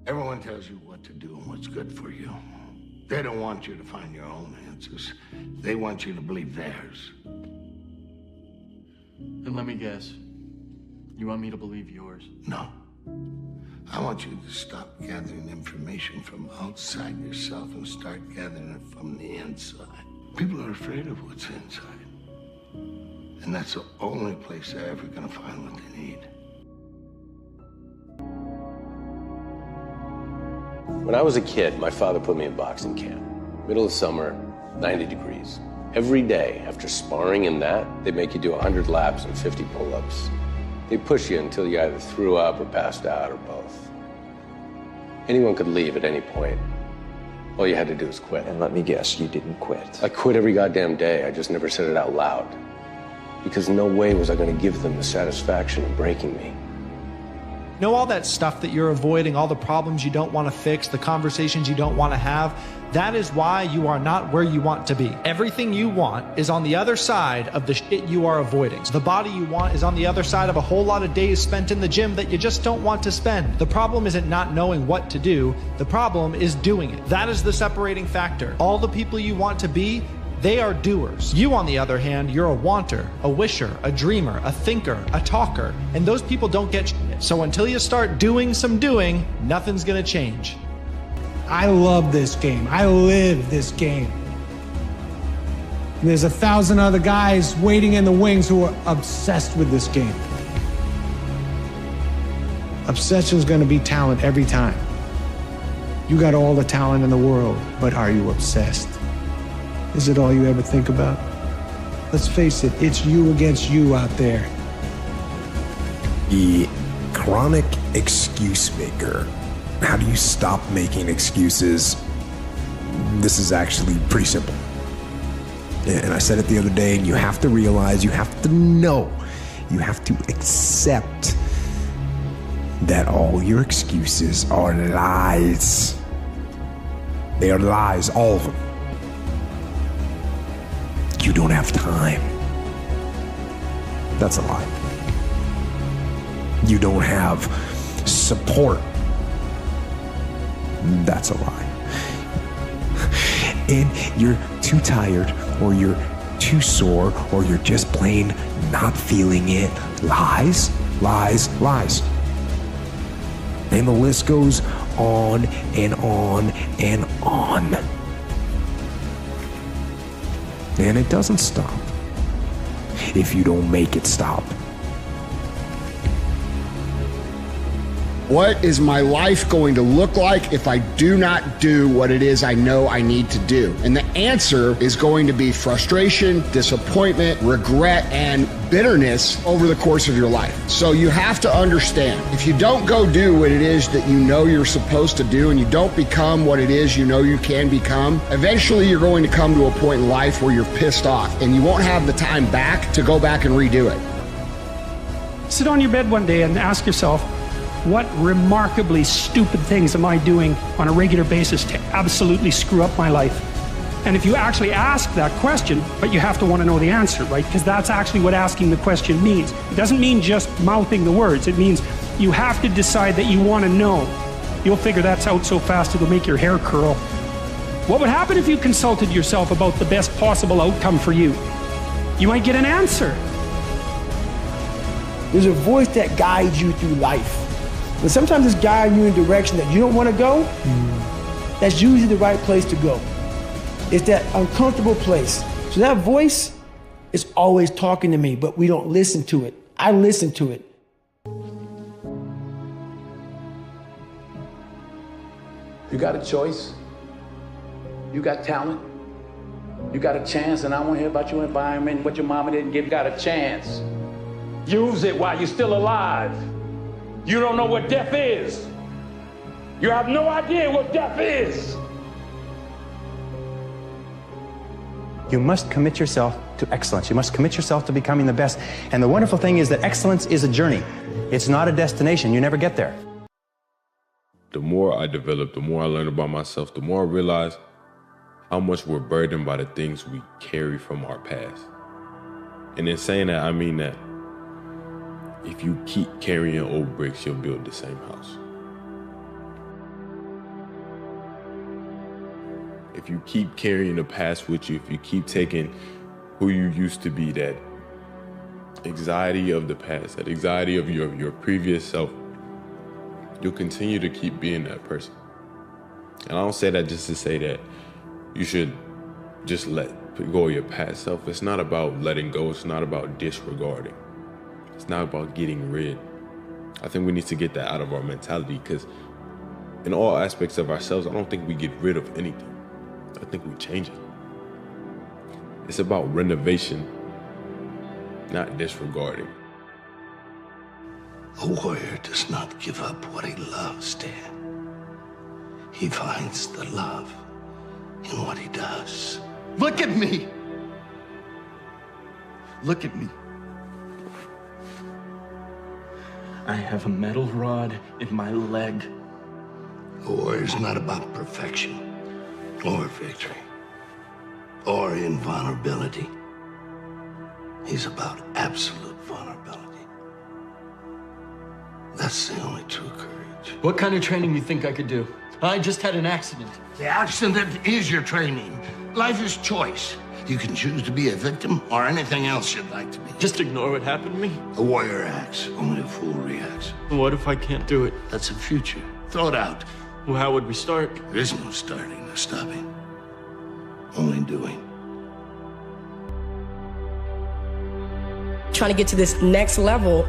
Everyone tells you what to do and what's good for you. They don't want you to find your own answers. They want you to believe theirs. Then let me guess. You want me to believe yours? No. I want you to stop gathering information from outside yourself and start gathering it from the inside. People are afraid of what's inside. And that's the only place they're ever gonna find what they need. When I was a kid, my father put me in boxing camp. Middle of summer, 90 degrees. Every day, after sparring in that, they'd make you do 100 laps and 50 pull-ups. They'd push you until you either threw up or passed out or both. Anyone could leave at any point. All you had to do was quit. And let me guess, you didn't quit. I quit every goddamn day. I just never said it out loud. Because no way was I going to give them the satisfaction of breaking me. Know all that stuff that you're avoiding, all the problems you don't want to fix, the conversations you don't want to have? That is why you are not where you want to be. Everything you want is on the other side of the shit you are avoiding. The body you want is on the other side of a whole lot of days spent in the gym that you just don't want to spend. The problem isn't not knowing what to do. The problem is doing it. That is the separating factor. All the people you want to be, they are doers. You, on the other hand, you're a wanter, a wisher, a dreamer, a thinker, a talker, and those people don't get shit. So until you start doing some doing, nothing's gonna change. I love this game. I live this game. There's 1,000 other guys waiting in the wings who are obsessed with this game. Obsession's gonna be talent every time. You got all the talent in the world, but are you obsessed? Is it all you ever think about? Let's face it, it's you against you out there. The chronic excuse maker. How do you stop making excuses? This is actually pretty simple. And I said it the other day, and you have to realize, you have to know, you have to accept that all your excuses are lies. They are lies, all of them. You don't have time. That's a lie. You don't have support. That's a lie. And you're too tired, or you're too sore, or you're just plain not feeling it. Lies, lies, lies. And the list goes on and on and on. And it doesn't stop if you don't make it stop. What is my life going to look like if I do not do what it is I know I need to do? And the answer is going to be frustration, disappointment, regret, and bitterness over the course of your life. So you have to understand, if you don't go do what it is that you know you're supposed to do, and you don't become what it is you know you can become, eventually you're going to come to a point in life where you're pissed off and you won't have the time back to go back and redo it. Sit on your bed one day and ask yourself, what remarkably stupid things am I doing on a regular basis to absolutely screw up my life? And if you actually ask that question, but you have to want to know the answer, right? Because that's actually what asking the question means. It doesn't mean just mouthing the words. It means you have to decide that you want to know. You'll figure that's out so fast it'll make your hair curl. What would happen if you consulted yourself about the best possible outcome for you? You might get an answer. There's a voice that guides you through life. But sometimes it's guiding you in a direction that you don't want to go. That's usually the right place to go. It's that uncomfortable place. So that voice is always talking to me, but we don't listen to it. I listen to it. You got a choice. You got talent. You got a chance, and I want to hear about your environment, what your mama didn't give. You got a chance. Use it while you're still alive. You don't know what death is. You have no idea what death is. You must commit yourself to excellence. You must commit yourself to becoming the best. And the wonderful thing is that excellence is a journey. It's not a destination. You never get there. The more I develop, the more I learn about myself, the more I realize how much we're burdened by the things we carry from our past. And in saying that, I mean that if you keep carrying old bricks, you'll build the same house. if you keep carrying the past with you, if you keep taking who you used to be, that anxiety of the past, that anxiety of your previous self, you'll continue to keep being that person. And I don't say that just to say that you should just let go of your past self. It's not about letting go. It's not about disregarding. It's not about getting rid. I think we need to get that out of our mentality, because in all aspects of ourselves, I don't think we get rid of anything. I think we change it. It's about renovation, not disregarding. A warrior does not give up what he loves, Dan. He finds the love in what he does. Look at me! Look at me. I have a metal rod in my leg. A warrior's not about perfection, or victory, or invulnerability. He's about absolute vulnerability. That's the only true courage. What kind of training you think I could do? I just had an accident. The accident is your training. Life is choice. You can choose to be a victim or anything else you'd like to be. Just ignore what happened to me? A warrior acts, only a fool reacts. What if I can't do it? That's the future. Throw it out. Well, how would we start? There is no starting or stopping. Only doing. Trying to get to this next level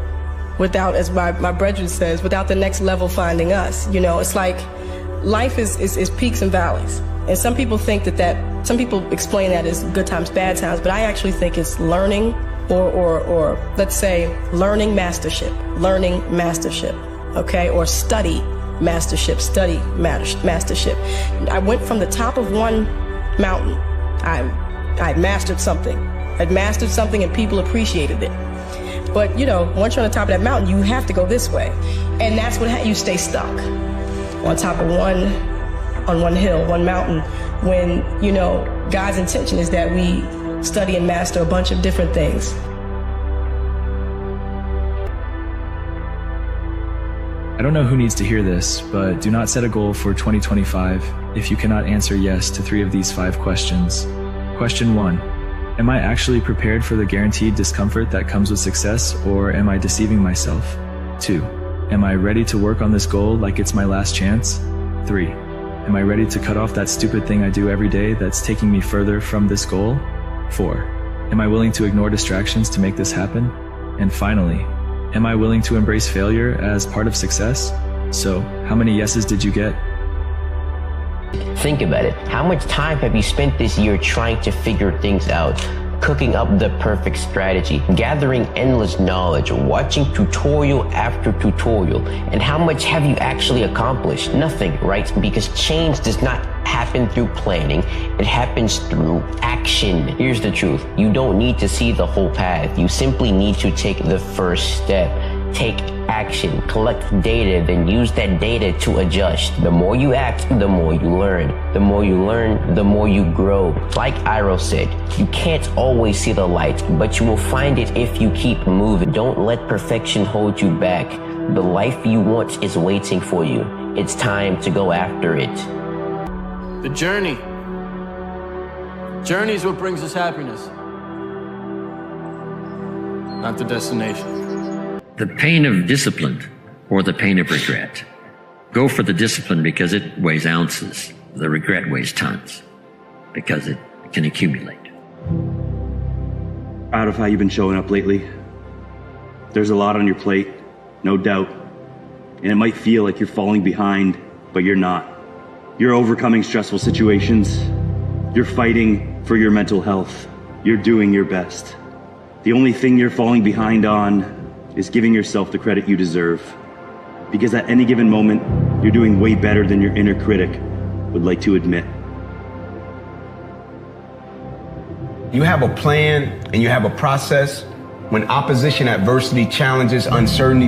without, as my brethren says, without the next level finding us. You know, it's like life is peaks and valleys. And some people think that some people explain that as good times, bad times, but I actually think it's learning or let's say learning mastership, okay? Or study mastership. I went from the top of one mountain. I mastered something. I'd mastered something and people appreciated it. But, you know, once you're on the top of that mountain, you have to go this way. And that's what you stay stuck on top of one hill, one mountain, when, you know, God's intention is that we study and master a bunch of different things. I don't know who needs to hear this, but do not set a goal for 2025 if you cannot answer yes to 3 of these 5 questions. Question 1. Am I actually prepared for the guaranteed discomfort that comes with success, or am I deceiving myself? 2. Am I ready to work on this goal like it's my last chance? 3. Am I ready to cut off that stupid thing I do every day that's taking me further from this goal? 4. Am I willing to ignore distractions to make this happen? And finally, am I willing to embrace failure as part of success? So, how many yeses did you get? Think about it. How much time have you spent this year trying to figure things out? Cooking up the perfect strategy, gathering endless knowledge, watching tutorial after tutorial. And how much have you actually accomplished? Nothing, right? Because change does not happen through planning. It happens through action. Here's the truth. You don't need to see the whole path. You simply need to take the first step. Take action, collect data, then use that data to adjust. The more you act, the more you learn. The more you learn, the more you grow. Like Iro said, you can't always see the light, but you will find it if you keep moving. Don't let perfection hold you back. The life you want is waiting for you. It's time to go after it. The journey. Journey is what brings us happiness, not the destination. The pain of discipline or the pain of regret. Go for the discipline because it weighs ounces. The regret weighs tons because it can accumulate. Proud of how you've been showing up lately. There's a lot on your plate, no doubt. And it might feel like you're falling behind, but you're not. You're overcoming stressful situations. You're fighting for your mental health. You're doing your best. The only thing you're falling behind on is giving yourself the credit you deserve. Because at any given moment, you're doing way better than your inner critic would like to admit. You have a plan and you have a process. When opposition, adversity, challenges, uncertainty